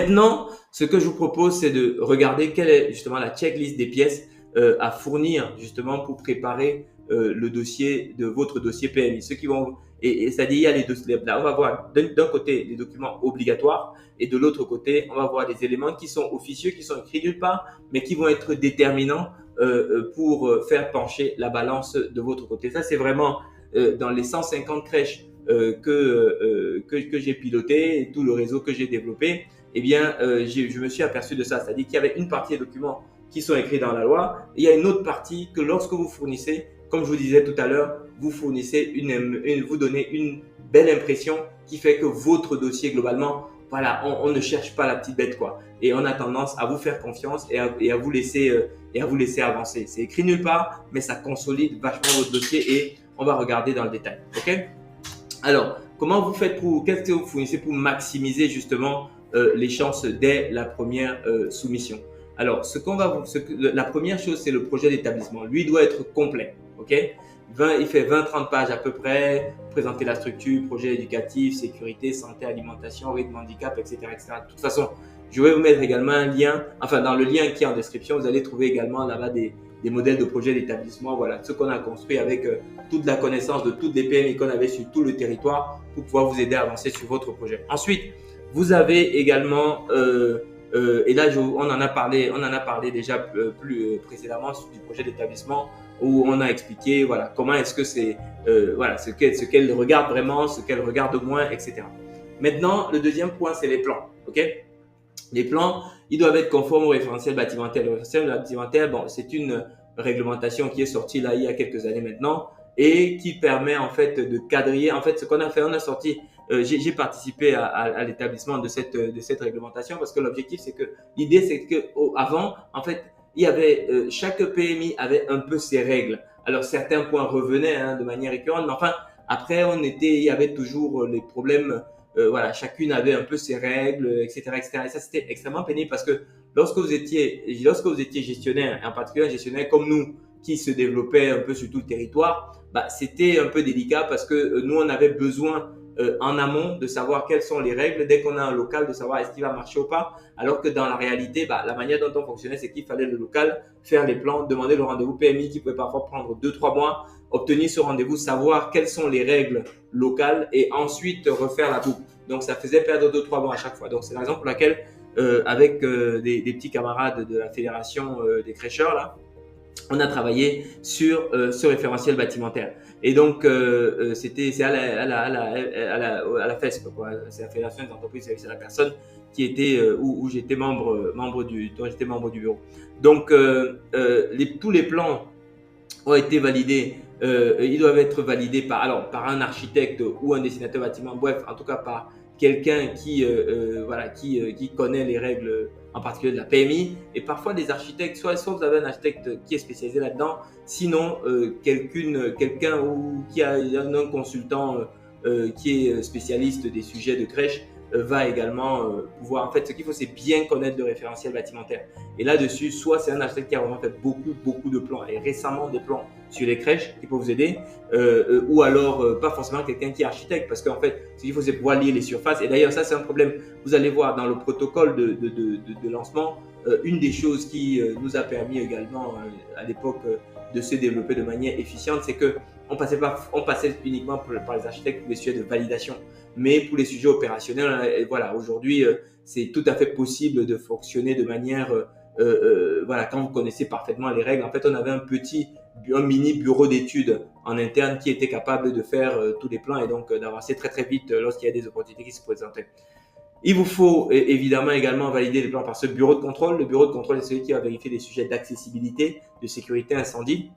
Maintenant, ce que je vous propose, c'est de regarder quelle est justement la checklist des pièces à fournir justement pour préparer le dossier de votre dossier PMI. Ceux qui vont c'est-à-dire il y a les deux. Là, on va voir d'un côté les documents obligatoires et de l'autre côté, on va voir des éléments qui sont officieux, qui sont écrits nulle part, mais qui vont être déterminants pour faire pencher la balance de votre côté. Ça, c'est vraiment dans les 150 crèches que j'ai piloté et tout le réseau que j'ai développé, eh bien, je me suis aperçu de ça. C'est-à-dire qu'il y avait une partie des documents qui sont écrits dans la loi et il y a une autre partie que lorsque vous fournissez, comme je vous disais tout à l'heure, vous fournissez vous donnez une belle impression qui fait que votre dossier globalement, voilà, on ne cherche pas la petite bête quoi. Et on a tendance à vous faire confiance et à vous laisser avancer. C'est écrit nulle part, mais ça consolide vachement votre dossier et on va regarder dans le détail. Ok? Alors, comment vous faites qu'est-ce que vous fournissez pour maximiser justement les chances dès la première soumission? Alors, la première chose, c'est le projet d'établissement. Lui doit être complet. Ok? Il fait 20-30 pages à peu près, présenter la structure, projet éducatif, sécurité, santé, alimentation, rythme, handicap, etc., etc. De toute façon, je vais vous mettre également un lien, enfin dans le lien qui est en description, vous allez trouver également là-bas des modèles de projet d'établissement, voilà, ce qu'on a construit avec toute la connaissance de toutes les PMI qu'on avait sur tout le territoire pour pouvoir vous aider à avancer sur votre projet. Ensuite, vous avez également, et là on en a parlé déjà plus précédemment du projet d'établissement où on a expliqué voilà comment est-ce que c'est voilà ce qu'elle regarde vraiment, ce qu'elle regarde moins, etc. Maintenant, le deuxième point, c'est les plans. Ok? Les plans, ils doivent être conformes au référentiel bâtimentaire. Le référentiel bâtimentaire, bon, c'est une réglementation qui est sortie là il y a quelques années maintenant et qui permet en fait de quadriller. En fait, ce qu'on a fait, on a sorti. J'ai participé à l'établissement de cette réglementation parce que l'objectif, c'est que l'idée, c'est que avant, en fait, il y avait chaque PMI avait un peu ses règles. Alors certains points revenaient de manière récurrente, mais enfin après il y avait toujours les problèmes. Voilà, chacune avait un peu ses règles, etc., etc. Et ça, c'était extrêmement pénible parce que lorsque vous étiez gestionnaire, en particulier un gestionnaire comme nous, qui se développait un peu sur tout le territoire, bah, c'était un peu délicat parce que nous, on avait besoin en amont de savoir quelles sont les règles dès qu'on a un local, de savoir est-ce qu'il va marcher ou pas. Alors que dans la réalité, bah, la manière dont on fonctionnait, c'est qu'il fallait le local, faire les plans, demander le rendez-vous PMI qui pouvait parfois prendre 2-3 mois, obtenir ce rendez-vous, savoir quelles sont les règles locales et ensuite refaire la boucle. Donc, ça faisait perdre 2-3 mois à chaque fois. Donc, c'est la raison pour laquelle, avec des petits camarades de la fédération des crècheurs, là, on a travaillé sur ce référentiel bâtimentaire. Et donc, c'est à la FESP, quoi. C'est la Fédération des entreprises, c'est la personne qui était où j'étais membre du bureau. Donc, tous les plans ont été validés. Ils doivent être validés par un architecte ou un dessinateur bâtiment, bref, en tout cas par quelqu'un qui connaît les règles, en particulier de la PMI. Et parfois, des architectes, soit vous avez un architecte qui est spécialisé là-dedans, sinon quelqu'un qui a un consultant qui est spécialiste des sujets de crèche va également pouvoir. En fait, ce qu'il faut, c'est bien connaître le référentiel bâtimentaire. Et là-dessus, soit c'est un architecte qui a vraiment fait beaucoup de plans et récemment des plans sur les crèches qui peut vous aider, ou alors pas forcément quelqu'un qui est architecte, parce qu'en fait, ce qu'il faut, c'est pouvoir lier les surfaces. Et d'ailleurs, ça, c'est un problème. Vous allez voir dans le protocole de lancement, une des choses qui nous a permis également à l'époque de se développer de manière efficiente, c'est que on passait uniquement par les architectes pour les sujets de validation. Mais pour les sujets opérationnels, voilà, aujourd'hui, c'est tout à fait possible de fonctionner de manière, voilà, quand vous connaissez parfaitement les règles. En fait, on avait un mini bureau d'études en interne qui était capable de faire tous les plans et donc d'avancer très vite lorsqu'il y a des opportunités qui se présentaient. Il vous faut évidemment également valider les plans par ce bureau de contrôle. Le bureau de contrôle est celui qui va vérifier les sujets d'accessibilité, de sécurité incendie.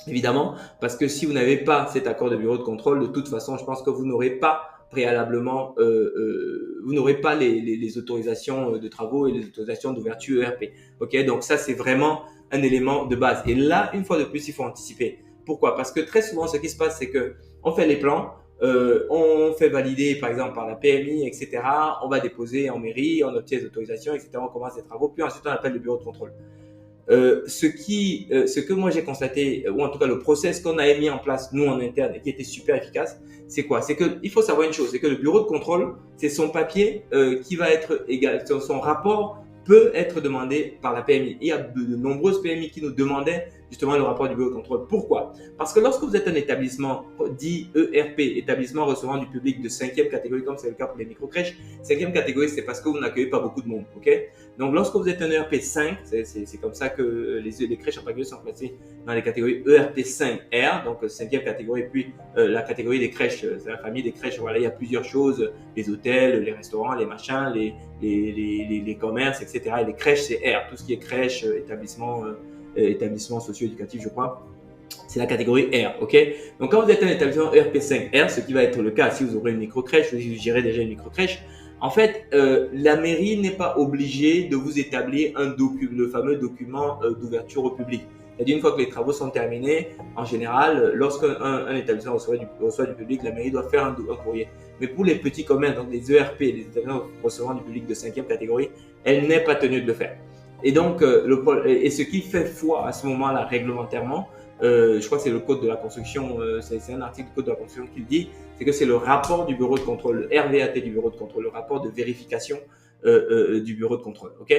Évidemment, parce que si vous n'avez pas cet accord de bureau de contrôle, de toute façon, je pense que vous n'aurez pas préalablement, vous n'aurez pas les autorisations de travaux et les autorisations d'ouverture ERP. Ok, donc ça, c'est vraiment un élément de base. Et là, une fois de plus, il faut anticiper. Pourquoi? Parce que très souvent, ce qui se passe, c'est que on fait les plans, on fait valider, par exemple, par la PMI, etc. On va déposer en mairie, on obtient les autorisations, etc. On commence les travaux, puis ensuite, on appelle le bureau de contrôle. Ce que moi j'ai constaté, ou en tout cas le process qu'on avait mis en place nous en interne et qui était super efficace, c'est quoi? C'est que il faut savoir une chose, c'est que le bureau de contrôle, c'est son papier qui va être égal, son rapport peut être demandé par la PMI. Il y a de nombreuses PMI qui nous demandaient justement le rapport du bureau de contrôle. Pourquoi? Parce que lorsque vous êtes un établissement dit ERP, établissement recevant du public de 5e catégorie, comme c'est le cas pour les microcrèches, 5e catégorie, c'est parce que vous n'accueillez pas beaucoup de monde. Ok? Donc, lorsque vous êtes un ERP 5, c'est comme ça que les crèches en particulier sont classées dans les catégories ERP 5R, donc 5e catégorie, puis la catégorie des crèches, c'est la famille des crèches. Voilà, il y a plusieurs choses, les hôtels, les restaurants, les machins, les commerces, etc. Et les crèches, c'est R, tout ce qui est crèche, établissement socio-éducatif, je crois. C'est la catégorie R, ok? Donc, quand vous êtes un établissement ERP5R, ce qui va être le cas si vous aurez une microcrèche ou si vous gérez déjà une microcrèche, en fait, la mairie n'est pas obligée de vous établir le fameux document d'ouverture au public. C'est-à-dire, une fois que les travaux sont terminés, en général, lorsqu'un établissement reçoit du public, la mairie doit faire un courrier. Mais pour les petits commerces, donc les ERP, les établissements recevant du public de 5e catégorie, elle n'est pas tenue de le faire. Et donc, ce qui fait foi à ce moment-là réglementairement, je crois que c'est le code de la construction, c'est un article du code de la construction qui le dit, c'est que c'est le rapport du bureau de contrôle, le RVAT du bureau de contrôle, le rapport de vérification du bureau de contrôle. Ok?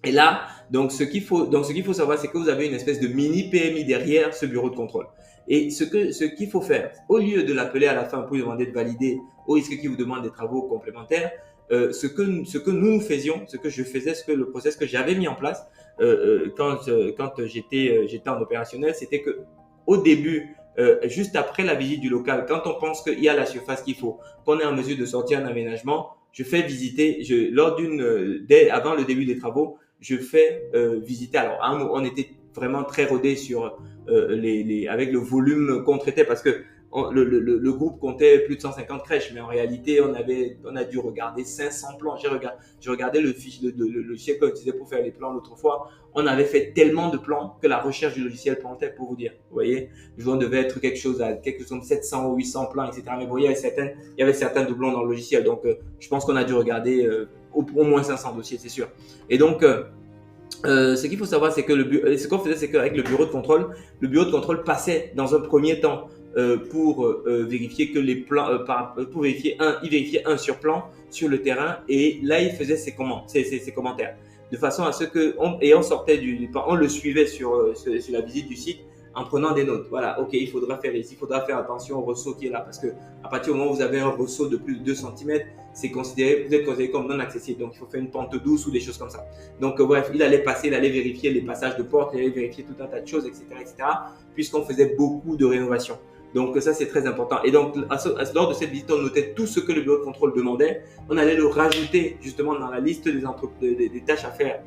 Et là, donc ce qu'il faut savoir, c'est que vous avez une espèce de mini PMI derrière ce bureau de contrôle. Et ce qu'il faut faire, au lieu de l'appeler à la fin pour lui demander de valider, au risque qu'il vous demande des travaux complémentaires, ce que nous faisions, ce que je faisais, le process que j'avais mis en place quand j'étais en opérationnel, c'était que au début, juste après la visite du local, quand on pense qu'il y a la surface qu'il faut, qu'on est en mesure de sortir un aménagement, je fais visiter, avant le début des travaux, je fais visiter. Alors, on était vraiment très rodé sur avec le volume qu'on traitait parce que le groupe comptait plus de 150 crèches, mais en réalité, on a dû regarder 500 plans. J'ai regardé le logiciel qu'on utilisait pour faire les plans l'autre fois. On avait fait tellement de plans que la recherche du logiciel plantait, pour vous dire. Vous voyez, on devait être quelque chose de 700 ou 800 plans, etc. Mais vous voyez, il y avait certains doublons dans le logiciel. Donc, je pense qu'on a dû regarder au moins 500 dossiers, c'est sûr. Et donc, ce qu'il faut savoir, c'est que ce qu'on faisait, c'est qu'avec le bureau de contrôle passait dans un premier temps pour vérifier que les plans, il vérifiait un sur plan sur le terrain et là il faisait ses commentaires de façon à ce que on sortait on le suivait sur la visite du site en prenant des notes. Voilà, ok, il faudra faire ici, il faudra faire attention au ressaut qui est là parce que à partir du moment où vous avez un ressaut de plus de 2 cm, vous êtes considéré comme non accessible. Donc il faut faire une pente douce ou des choses comme ça. Donc bref, il allait vérifier les passages de porte, il allait vérifier tout un tas de choses, etc., puisqu'on faisait beaucoup de rénovations. Donc ça, c'est très important. Et donc, lors de cette visite, on notait tout ce que le bureau de contrôle demandait. On allait le rajouter justement dans la liste des tâches à faire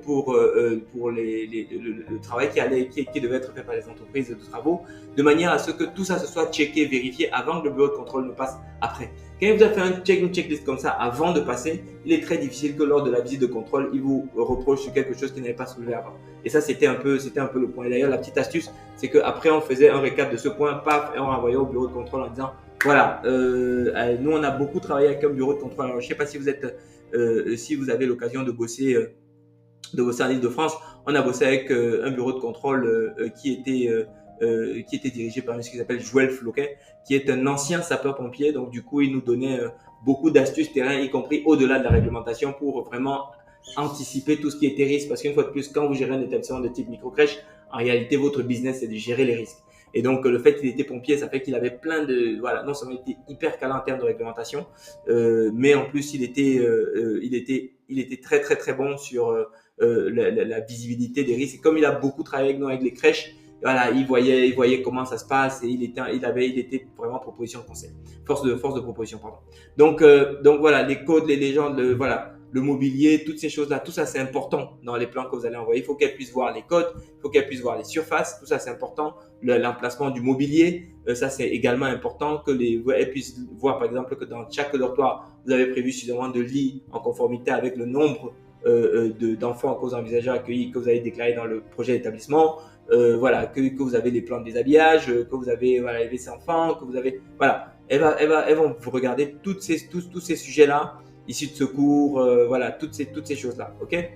pour le travail qui devait être fait par les entreprises de travaux, de manière à ce que tout ça se soit checké, vérifié avant que le bureau de contrôle ne passe après. Quand il vous a fait une checklist comme ça avant de passer, il est très difficile que lors de la visite de contrôle, il vous reproche sur quelque chose qui n'avait pas soulevé avant. Et ça, c'était un peu le point. Et d'ailleurs, la petite astuce, c'est qu'après, on faisait un récap de ce point, paf, et on renvoyait au bureau de contrôle en disant, voilà, nous, on a beaucoup travaillé avec un bureau de contrôle. Alors, je ne sais pas si vous avez l'occasion de bosser en Île-de-France. On a bossé avec un bureau de contrôle qui était dirigé par ce qui s'appelle Joël Floquet, qui est un ancien sapeur-pompier. Donc, du coup, il nous donnait beaucoup d'astuces terrain, y compris au-delà de la réglementation, pour vraiment anticiper tout ce qui était risque. Parce qu'une fois de plus, quand vous gérez un établissement de type microcrèche, en réalité, votre business, c'est de gérer les risques. Et donc, le fait qu'il était pompier, ça fait qu'il avait non seulement il était hyper calé en termes de réglementation, mais en plus, il était très, très, très bon sur la visibilité des risques. Et comme il a beaucoup travaillé avec nous, avec les crèches, voilà, il voyait comment ça se passe et il était vraiment proposition de conseil, force de proposition, pardon. Donc voilà, les codes, les légendes, voilà, le mobilier, toutes ces choses-là, tout ça c'est important dans les plans que vous allez envoyer. Il faut qu'elle puisse voir les codes, il faut qu'elle puisse voir les surfaces, tout ça c'est important. L'emplacement du mobilier, ça c'est également important elle puisse voir par exemple que dans chaque dortoir, vous avez prévu suffisamment de lits en conformité avec le nombre d'enfants que vous envisagez accueillir, que vous avez déclaré dans le projet d'établissement. Voilà, que vous avez les plans de déshabillage, que vous avez les WC enfants, que vous avez, voilà, elles vont vous regarder tous ces sujets-là, issus de secours, voilà, toutes ces choses-là, ok?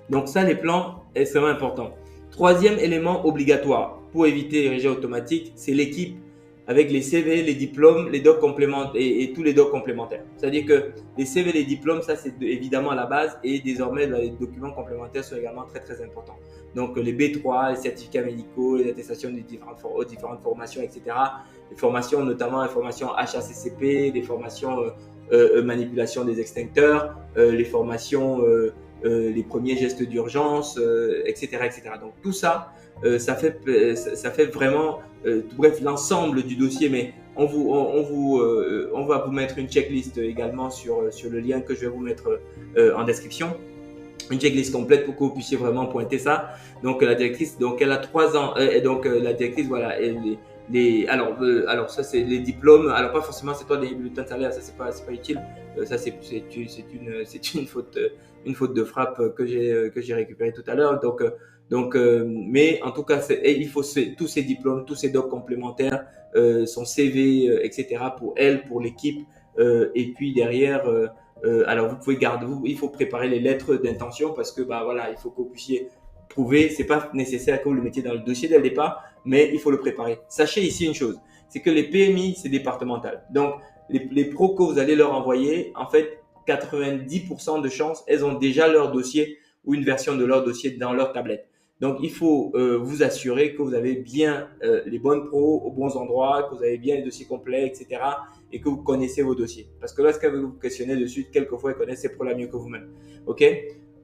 Donc ça, les plans, est extrêmement important. Troisième élément obligatoire pour éviter les rejets automatiques, c'est l'équipe avec les CV, les diplômes, les docs complémentaires et tous les docs complémentaires. C'est-à-dire que les CV, les diplômes, ça c'est évidemment la base et désormais les documents complémentaires sont également très très importants. Donc les B3, les certificats médicaux, les attestations de différentes formations, etc. Les formations, notamment les formations HACCP, les formations manipulation des extincteurs, les formations, les premiers gestes d'urgence, etc., etc. Donc tout ça, ça fait vraiment, bref, l'ensemble du dossier, mais on va vous mettre une checklist également sur le lien que je vais vous mettre en description. Une checklist complète pour que vous puissiez vraiment pointer ça. Donc la directrice, donc elle a 3 ans, et donc la directrice, voilà, alors ça c'est les diplômes. Alors pas forcément c'est pas des bulletins de salaire, ça c'est pas utile. Ça c'est une faute de frappe que j'ai récupéré tout à l'heure. Mais en tout cas il faut tous ces diplômes, tous ces docs complémentaires, son CV, etc. pour elle, pour l'équipe, et puis derrière. Alors vous pouvez il faut préparer les lettres d'intention parce que bah voilà, il faut que vous puissiez prouver. C'est pas nécessaire que vous le mettiez dans le dossier dès le départ, mais il faut le préparer. Sachez ici une chose, c'est que les PMI c'est départemental. Donc les pros que vous allez leur envoyer, en fait 90% de chances, elles ont déjà leur dossier ou une version de leur dossier dans leur tablette. Donc il faut vous assurer que vous avez bien les bonnes pros aux bons endroits, que vous avez bien les dossiers complets, etc. et que vous connaissez vos dossiers. Parce que lorsque vous vous questionnez dessus, quelquefois, ils connaissent ces pros-là mieux que vous-même. OK?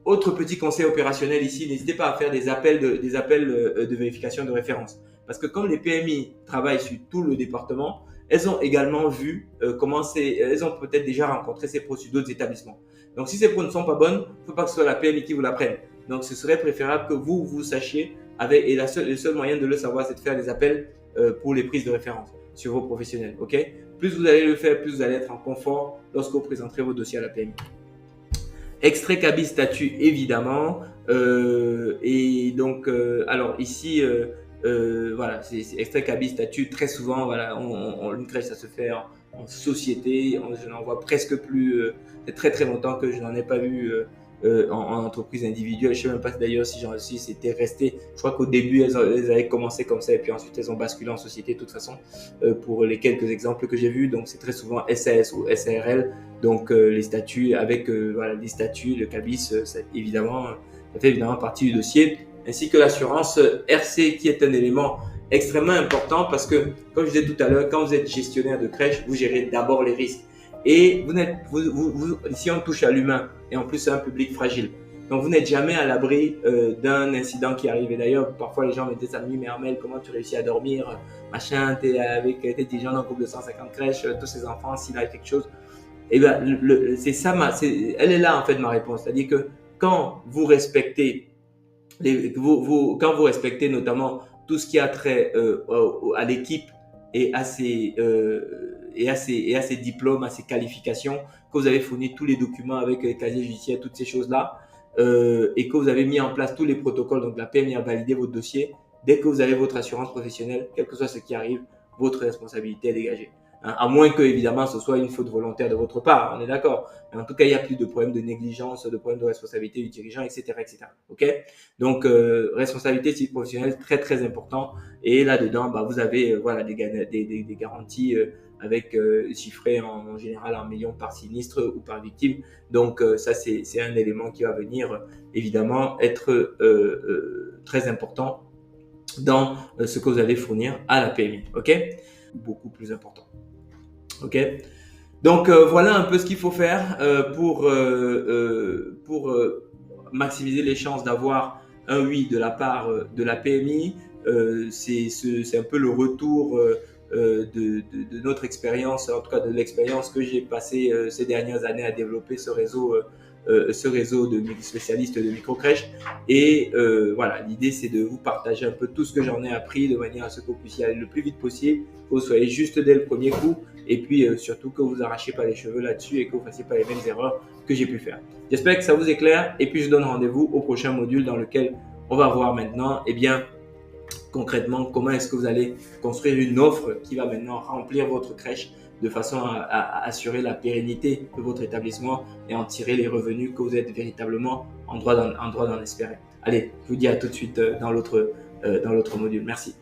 Autre petit conseil opérationnel ici, n'hésitez pas à faire des appels de vérification de référence. Parce que comme les PMI travaillent sur tout le département, elles ont également vu elles ont peut-être déjà rencontré ces pros sur d'autres établissements. Donc si ces pros ne sont pas bonnes, il ne faut pas que ce soit la PMI qui vous la prenne. Donc ce serait préférable que vous sachiez, et le seul moyen de le savoir, c'est de faire des appels pour les prises de référence sur vos professionnels. OK? Plus vous allez le faire, plus vous allez être en confort lorsque vous présenterez vos dossiers à la PMI. Extrait cabis statut, évidemment. Et donc, alors ici, voilà, c'est extrait cabis statut. Très souvent, voilà, une crèche, ça se fait en société. Je n'en vois presque plus. C'est très très longtemps que je n'en ai pas vu en entreprise individuelle. Je ne sais même pas d'ailleurs si c'était resté. Je crois qu'au début, elles avaient commencé comme ça et puis ensuite elles ont basculé en société de toute façon, pour les quelques exemples que j'ai vus. Donc c'est très souvent SAS ou SARL. Donc les statuts avec voilà, les statuts, le cabis, ça fait évidemment partie du dossier, ainsi que l'assurance RC qui est un élément extrêmement important parce que, comme je disais tout à l'heure, quand vous êtes gestionnaire de crèche, vous gérez d'abord les risques. Et ici on touche à l'humain et en plus c'est un public fragile. Donc vous n'êtes jamais à l'abri d'un incident qui arrive. Et d'ailleurs, parfois les gens me disent: Ami, mais Armel, comment tu réussis à dormir, machin, t'es dirigeant d'un groupe de 150 crèches, tous ces enfants, s'il arrive quelque chose. Et bien, c'est ça, elle est là en fait ma réponse. C'est-à-dire que quand vous respectez quand vous respectez notamment tout ce qui a trait à l'équipe et à ses diplômes, à ses qualifications, que vous avez fourni tous les documents avec les casiers judiciaires, toutes ces choses-là, et que vous avez mis en place tous les protocoles, donc la PMI a validé votre dossier, dès que vous avez votre assurance professionnelle, quel que soit ce qui arrive, votre responsabilité est dégagée. À moins que, évidemment, ce soit une faute volontaire de votre part, on est d'accord. Mais en tout cas, il n'y a plus de problème de négligence, de problème de responsabilité du dirigeant, etc., etc. OK? Donc, responsabilité civile professionnelle, très, très important. Et là-dedans, bah, vous avez voilà, des garanties avec chiffrées en général en millions par sinistre ou par victime. Donc, ça, c'est un élément qui va venir, évidemment, être très important dans ce que vous allez fournir à la PMI. OK? Beaucoup plus important. OK? Donc voilà un peu ce qu'il faut faire pour maximiser les chances d'avoir un oui de la part de la PMI. C'est un peu le retour de notre expérience, en tout cas de l'expérience que j'ai passée ces dernières années à développer ce réseau de spécialistes de microcrèches. Et voilà, l'idée c'est de vous partager un peu tout ce que j'en ai appris de manière à ce que vous puissiez aller le plus vite possible, que vous soyez juste dès le premier coup, et puis surtout que vous arrachiez pas les cheveux là-dessus et que vous fassiez pas les mêmes erreurs que j'ai pu faire. J'espère que ça vous éclaire, et puis je donne rendez-vous au prochain module dans lequel on va voir maintenant, eh bien, concrètement, comment est-ce que vous allez construire une offre qui va maintenant remplir votre crèche de façon à assurer la pérennité de votre établissement et en tirer les revenus que vous êtes véritablement en droit d'en espérer. Allez, je vous dis à tout de suite dans l'autre module. Merci.